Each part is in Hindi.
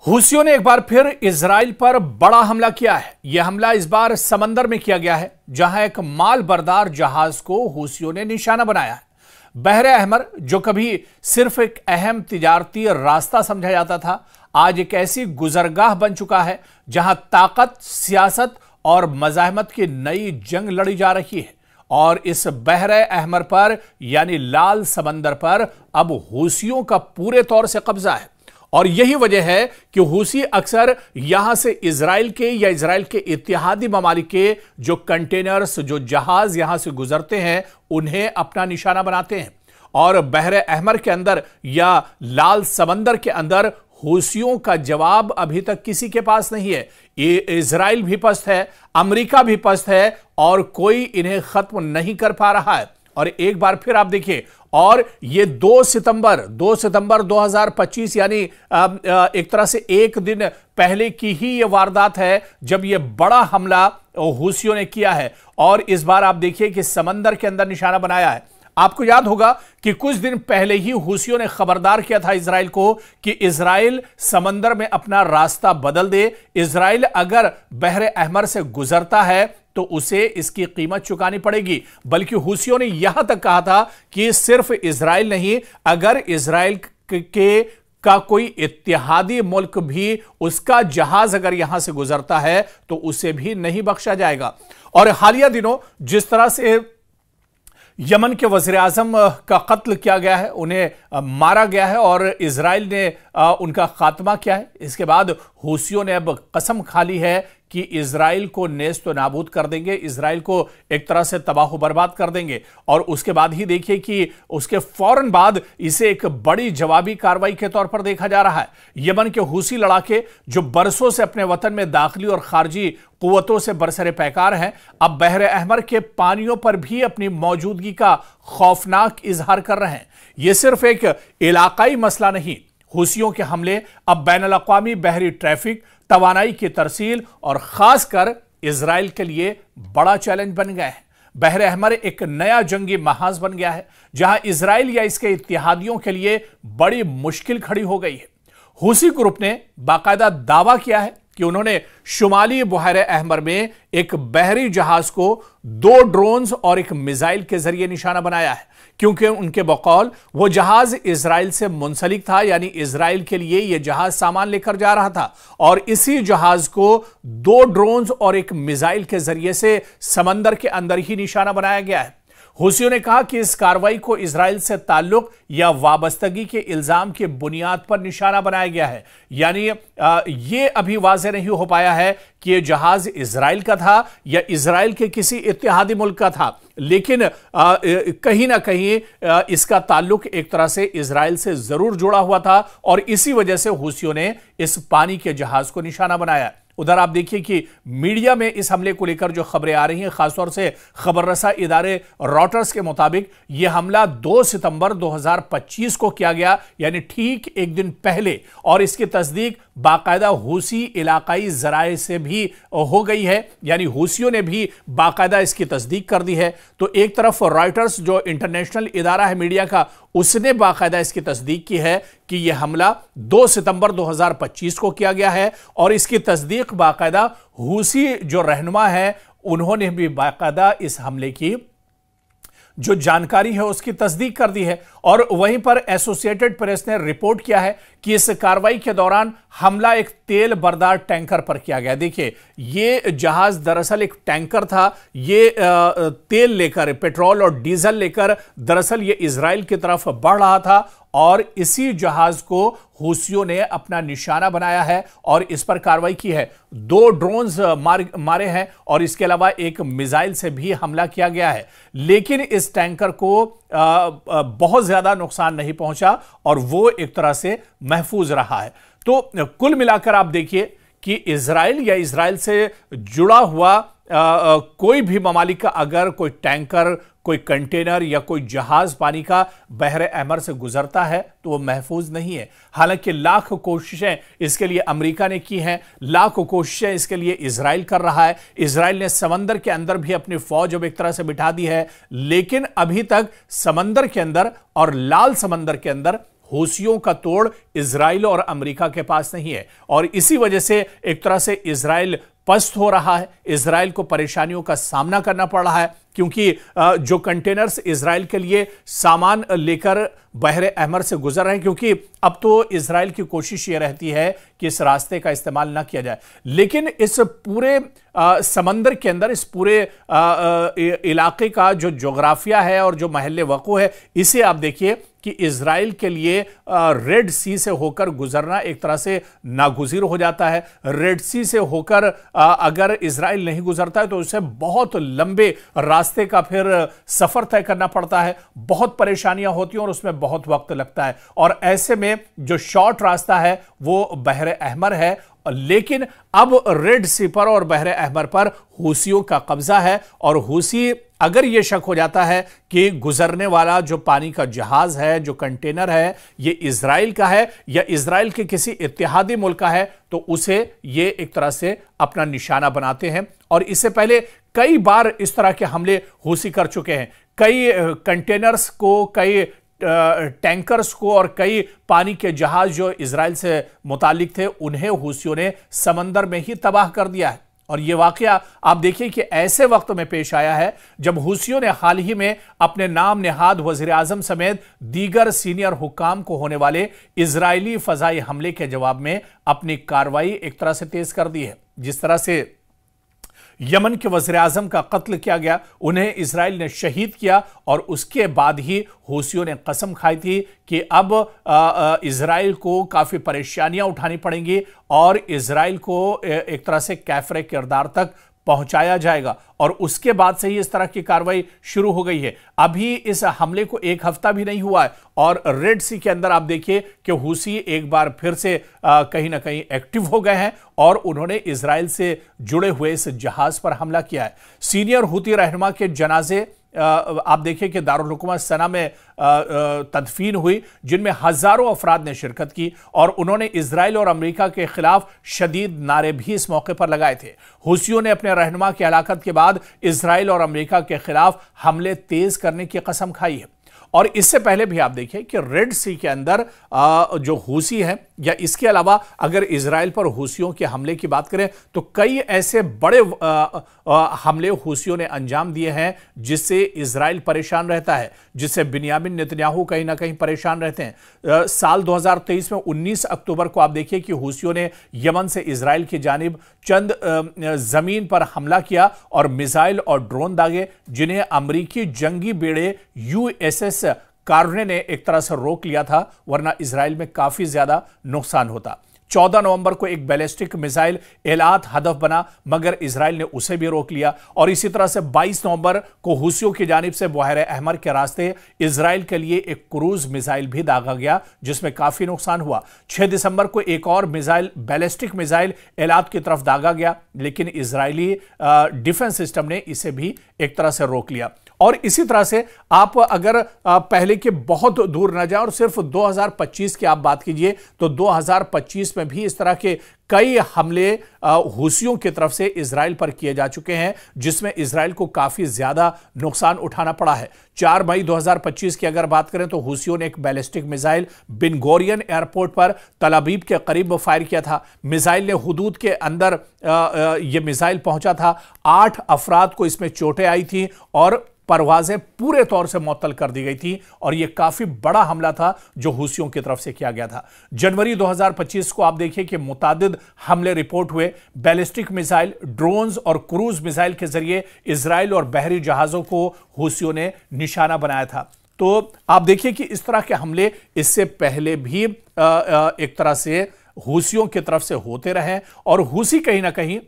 हूसियों ने एक बार फिर इजराइल पर बड़ा हमला किया है। यह हमला इस बार समंदर में किया गया है, जहां एक माल बरदार जहाज को हूसियों ने निशाना बनाया है। बहरे अहमर, जो कभी सिर्फ एक अहम तिजारती रास्ता समझा जाता था, आज एक ऐसी गुजरगाह बन चुका है जहां ताकत, सियासत और मज़ाहमत की नई जंग लड़ी जा रही है। और इस बहरे अहमर पर यानी लाल समंदर पर अब हूसियों का पूरे तौर से कब्जा है। और यही वजह है कि हूसी अक्सर यहां से इजराइल के या इजराइल के इत्तेहादी ममालिक के जो कंटेनर्स, जो जहाज यहां से गुजरते हैं, उन्हें अपना निशाना बनाते हैं। और बहरे अहमर के अंदर या लाल समंदर के अंदर हूसियों का जवाब अभी तक किसी के पास नहीं है। इजराइल भी पस्त है, अमेरिका भी पस्त है, और कोई इन्हें खत्म नहीं कर पा रहा है। और एक बार फिर आप देखिए, और ये 2 सितंबर 2025 यानी एक तरह से एक दिन पहले की ही ये वारदात है जब ये बड़ा हमला हूसियों ने किया है। और इस बार आप देखिए कि समंदर के अंदर निशाना बनाया है। आपको याद होगा कि कुछ दिन पहले ही हूसियों ने खबरदार किया था इजराइल को कि इजराइल समंदर में अपना रास्ता बदल दे। इजराइल अगर बहरे अहमर से गुजरता है तो उसे इसकी कीमत चुकानी पड़ेगी। बल्कि हूसियों ने यहां तक कहा था कि सिर्फ इजराइल नहीं, अगर इजराइल का कोई इत्तेहादी मुल्क भी उसका जहाज अगर यहां से गुजरता है तो उसे भी नहीं बख्शा जाएगा। और हालिया दिनों जिस तरह से यमन के वज़ीर आज़म का कत्ल किया गया है, उन्हें मारा गया है और इजराइल ने उनका खात्मा किया है, इसके बाद हूसियों ने अब कसम खा ली है कि इजराइल को नेस्त व नाबूद कर देंगे, इजराइल को एक तरह से तबाह बर्बाद कर देंगे। और उसके बाद ही देखिए कि उसके फौरन बाद इसे एक बड़ी जवाबी कार्रवाई के तौर पर देखा जा रहा है। यमन के हूसी लड़ाके जो बरसों से अपने वतन में दाखिली और खारजी कुव्वतों से बरसरे पैकार हैं, अब बहरे अहमर के पानियों पर भी अपनी मौजूदगी का खौफनाक इजहार कर रहे हैं। यह सिर्फ एक इलाकाई मसला नहीं, हूसियों के हमले अब बैनुल-अक़वामी बहरी ट्रैफिक, तवानाई की तरसील और खासकर इजराइल के लिए बड़ा चैलेंज बन गया है। बहरे अहमर एक नया जंगी महाज बन गया है जहां इजराइल या इसके इत्तेहादियों के लिए बड़ी मुश्किल खड़ी हो गई है। हूसी ग्रुप ने बाकायदा दावा किया है कि उन्होंने शुमाली बहरे अहमर में एक बहरी जहाज को 2 ड्रोन्स और एक मिसाइल के जरिए निशाना बनाया है, क्योंकि उनके बकौल वो जहाज इजराइल से मुंसलिक था, यानी इजराइल के लिए यह जहाज सामान लेकर जा रहा था। और इसी जहाज को 2 ड्रोन्स और एक मिसाइल के जरिए से समंदर के अंदर ही निशाना बनाया गया है। हूसियों ने कहा कि इस कार्रवाई को इजराइल से ताल्लुक या वाबस्तगी के इल्जाम की बुनियाद पर निशाना बनाया गया है। यानी यह अभी वाज़ेह नहीं हो पाया है कि यह जहाज इजराइल का था या इजराइल के किसी इत्तेहादी मुल्क का था, लेकिन कहीं ना कहीं इसका ताल्लुक एक तरह से इजराइल से जरूर जुड़ा हुआ था और इसी वजह से हूसियों ने इस पानी के जहाज को निशाना बनाया। उधर आप देखिए कि मीडिया में इस हमले को लेकर जो खबरें आ रही हैं, खासतौर से खबर रसा इदारे रॉयटर्स के मुताबिक यह हमला 2 सितंबर 2025 को किया गया, यानी ठीक एक दिन पहले। और इसकी तस्दीक बाकायदा हूसी इलाकाई जराए से भी हो गई है, यानी हूसियों ने भी बाकायदा इसकी तस्दीक कर दी है। तो एक तरफ रॉयटर्स जो इंटरनेशनल इदारा है मीडिया का, उसने बाकायदा इसकी तस्दीक की है कि यह हमला 2 सितंबर 2025 को किया गया है, और इसकी तस्दीक बाकायदा हूसी जो रहनुमा है उन्होंने भी बाकायदा इस हमले की जो जानकारी है उसकी तस्दीक कर दी है। और वहीं पर एसोसिएटेड प्रेस ने रिपोर्ट किया है कि इस कार्रवाई के दौरान हमला एक तेल बरदार टैंकर पर किया गया। देखिए, ये जहाज दरअसल एक टैंकर था, ये तेल लेकर, पेट्रोल और डीजल लेकर दरअसल ये इजराइल की तरफ बढ़ रहा था, और इसी जहाज को हूसियों ने अपना निशाना बनाया है और इस पर कार्रवाई की है। 2 ड्रोन्स मारे हैं और इसके अलावा एक मिसाइल से भी हमला किया गया है, लेकिन इस टैंकर को बहुत ज्यादा नुकसान नहीं पहुंचा और वो एक तरह से महफूज रहा है। तो कुल मिलाकर आप देखिए कि इजराइल या इजराइल से जुड़ा हुआ कोई भी ममालिक का अगर कोई टैंकर, कोई कंटेनर या कोई जहाज पानी का बहरे अहमर से गुजरता है तो वो महफूज नहीं है। हालांकि लाख कोशिशें इसके लिए अमेरिका ने की हैं, लाख कोशिशें इसके लिए इजराइल कर रहा है। इजराइल ने समंदर के अंदर भी अपनी फौज अब एक तरह से बिठा दी है, लेकिन अभी तक समंदर के अंदर और लाल समंदर के अंदर हूसियों का तोड़ इजराइल और अमेरिका के पास नहीं है और इसी वजह से एक तरह से इजराइल पस्त हो रहा है। इजराइल को परेशानियों का सामना करना पड़ रहा है क्योंकि जो कंटेनर्स इजराइल के लिए सामान लेकर बहरे अहमर से गुजर रहे हैं, क्योंकि अब तो इजराइल की कोशिश ये रहती है कि इस रास्ते का इस्तेमाल ना किया जाए, लेकिन इस पूरे समंदर के अंदर इस पूरे इलाके का जो जोग्राफिया है और जो महल्ले वक़ू है, इसे आप देखिए कि इजराइल के लिए रेड सी से होकर गुजरना एक तरह से नागुज़ीर हो जाता है। रेड सी से होकर अगर इजराइल नहीं गुजरता है तो उसे बहुत लंबे रास्ते का फिर सफर तय करना पड़ता है, बहुत परेशानियां होती हैं और उसमें बहुत वक्त लगता है। और ऐसे में जो शॉर्ट रास्ता है वो बहरे अहमर है, लेकिन अब रेड सी पर और बहरे अहमर पर हूसियों का कब्जा है और हूसी अगर यह शक हो जाता है कि गुजरने वाला जो पानी का जहाज है, जो कंटेनर है, ये इजराइल का है या इजराइल के किसी इत्तेहादी मुल्क का है, तो उसे ये एक तरह से अपना निशाना बनाते हैं। और इससे पहले कई बार इस तरह के हमले हूसी कर चुके हैं, कई कंटेनर्स को, कई टैंकर्स को और कई पानी के जहाज जो इजराइल से मुतालिक थे उन्हें हूसियों ने समंदर में ही तबाह कर दिया है। और यह वाकया आप देखिए कि ऐसे वक्त में पेश आया है जब हूसियों ने हाल ही में अपने नाम नेहाद वजीर आजम समेत दीगर सीनियर हुक्काम को होने वाले इजरायली फजाई हमले के जवाब में अपनी कार्रवाई एक तरह से तेज कर दी है। जिस तरह से यमन के वज़ीर आज़म का कत्ल किया गया, उन्हें इजराइल ने शहीद किया और उसके बाद ही हूसियों ने कसम खाई थी कि अब इजराइल को काफ़ी परेशानियां उठानी पड़ेंगी और इजराइल को एक तरह से कैफरे किरदार तक पहुंचाया जाएगा। और उसके बाद से ही इस तरह की कार्रवाई शुरू हो गई है। अभी इस हमले को एक हफ्ता भी नहीं हुआ है और रेड सी के अंदर आप देखिए कि हूसी एक बार फिर से कहीं ना कहीं एक्टिव हो गए हैं और उन्होंने इजराइल से जुड़े हुए इस जहाज पर हमला किया है। सीनियर हूती रहनुमा के जनाजे आप देखिए कि दारुल हुकूमत सना में तदफीन हुई, जिनमें हजारों अफराद ने शिरकत की और उन्होंने इजराइल और अमेरिका के खिलाफ शदीद नारे भी इस मौके पर लगाए थे। हूसियों ने अपने रहनुमा की हलाकत के बाद इजराइल और अमेरिका के खिलाफ हमले तेज करने की कसम खाई है। और इससे पहले भी आप देखिए कि रेड सी के अंदर जो हूसी हैं या इसके अलावा अगर इजराइल पर हूसियों के हमले की बात करें तो कई ऐसे बड़े हमले हूसियों ने अंजाम दिए हैं जिससे इजराइल परेशान रहता है, जिससे बिन्यामिन नेतन्याहू कहीं ना कहीं परेशान रहते हैं। साल 2023 में 19 अक्टूबर को आप देखिए कि हूसियों ने यमन से इजराइल की जानिब चंद जमीन पर हमला किया और मिसाइल और ड्रोन दागे, जिन्हें अमरीकी जंगी बेड़े USS कार्ने ने एक तरह से रोक लिया था, वरना इजराइल में काफी ज्यादा नुकसान होता। 14 नवंबर को एक बैलिस्टिक मिसाइल एलात हदफ बना मगर इजराइल ने उसे भी रोक लिया और इसी तरह से 22 नवंबर को हूसियों की जानिब से बहरे अहमर के रास्ते इजराइल के लिए एक क्रूज मिसाइल भी दागा गया जिसमें काफी नुकसान हुआ। 6 दिसंबर को एक और मिसाइल, बैलिस्टिक मिसाइल एलात की तरफ दागा गया, लेकिन इजरायली डिफेंस सिस्टम ने इसे भी एक तरह से रोक लिया। और इसी तरह से आप अगर पहले के बहुत दूर न जाए और सिर्फ 2025 की आप बात कीजिए तो 2025 में भी इस तरह के कई हमले हूसियों की तरफ से इजराइल पर किए जा चुके हैं, जिसमें इजराइल को काफी ज्यादा नुकसान उठाना पड़ा है। 4 मई 2025 की अगर बात करें तो हूसियों ने एक बैलिस्टिक मिसाइल बिन गोरियन एयरपोर्ट पर तल अबीब के करीब फायर किया था। मिसाइल ने हुदूद के अंदर यह मिसाइल पहुंचा था। 8 अफराद को इसमें चोटें आई थी और परवाजें पूरे तौर से मुअत्तल कर दी गई थी और यह काफी बड़ा हमला था जो हूसियों की तरफ से किया गया था। जनवरी 2025 को आप देखिए कि मुतादिद हमले रिपोर्ट हुए। बैलिस्टिक मिसाइल, ड्रोन्स और क्रूज मिसाइल के जरिए इजराइल और बहरी जहाजों को हूसियों ने निशाना बनाया था। तो आप देखिए कि इस तरह के हमले इससे पहले भी एक तरह से हूसियों की तरफ से होते रहे और हूसी कहीं ना कहीं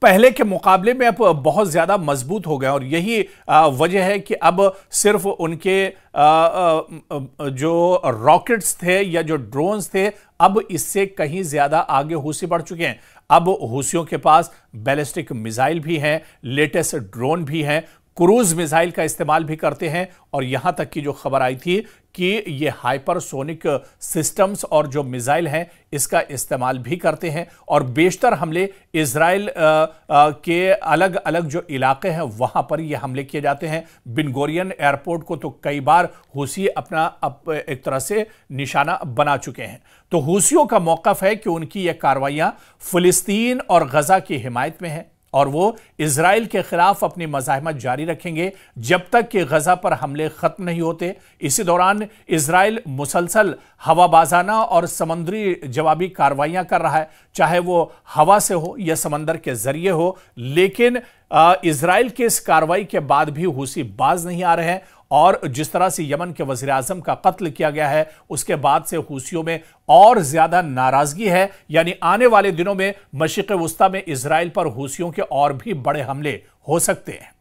पहले के मुकाबले में अब बहुत ज्यादा मजबूत हो गए और यही वजह है कि अब सिर्फ उनके जो रॉकेट्स थे या जो ड्रोन्स थे अब इससे कहीं ज्यादा आगे हूसी बढ़ चुके हैं। अब हूसियों के पास बैलिस्टिक मिसाइल भी हैं, लेटेस्ट ड्रोन भी हैं, क्रूज मिसाइल का इस्तेमाल भी करते हैं और यहां तक की जो खबर आई थी कि ये हाइपरसोनिक सिस्टम्स और जो मिसाइल हैं इसका इस्तेमाल भी करते हैं और बेशतर हमले इजराइल के अलग अलग जो इलाके हैं वहां पर ये हमले किए जाते हैं। बिन गोरियन एयरपोर्ट को तो कई बार हूसी अपना एक तरह से निशाना बना चुके हैं। तो हूसियों का मौक़िफ़ है कि उनकी ये कार्रवाइयां फिलिस्तीन और गजा की हिमायत में है और वो इजराइल के खिलाफ अपनी मज़ाहमत जारी रखेंगे जब तक कि गजा पर हमले खत्म नहीं होते। इसी दौरान इजराइल मुसलसल हवाबाजाना और समुद्री जवाबी कार्रवाइयां कर रहा है, चाहे वो हवा से हो या समंदर के जरिए हो। लेकिन इजराइल के इस कार्रवाई के बाद भी हूसी बाज नहीं आ रहे हैं और जिस तरह से यमन के वज़ीर आज़म का कत्ल किया गया है उसके बाद से हूसियों में और ज्यादा नाराजगी है। यानी आने वाले दिनों में मशरिक़ वुस्ता में इजराइल पर हूसियों के और भी बड़े हमले हो सकते हैं।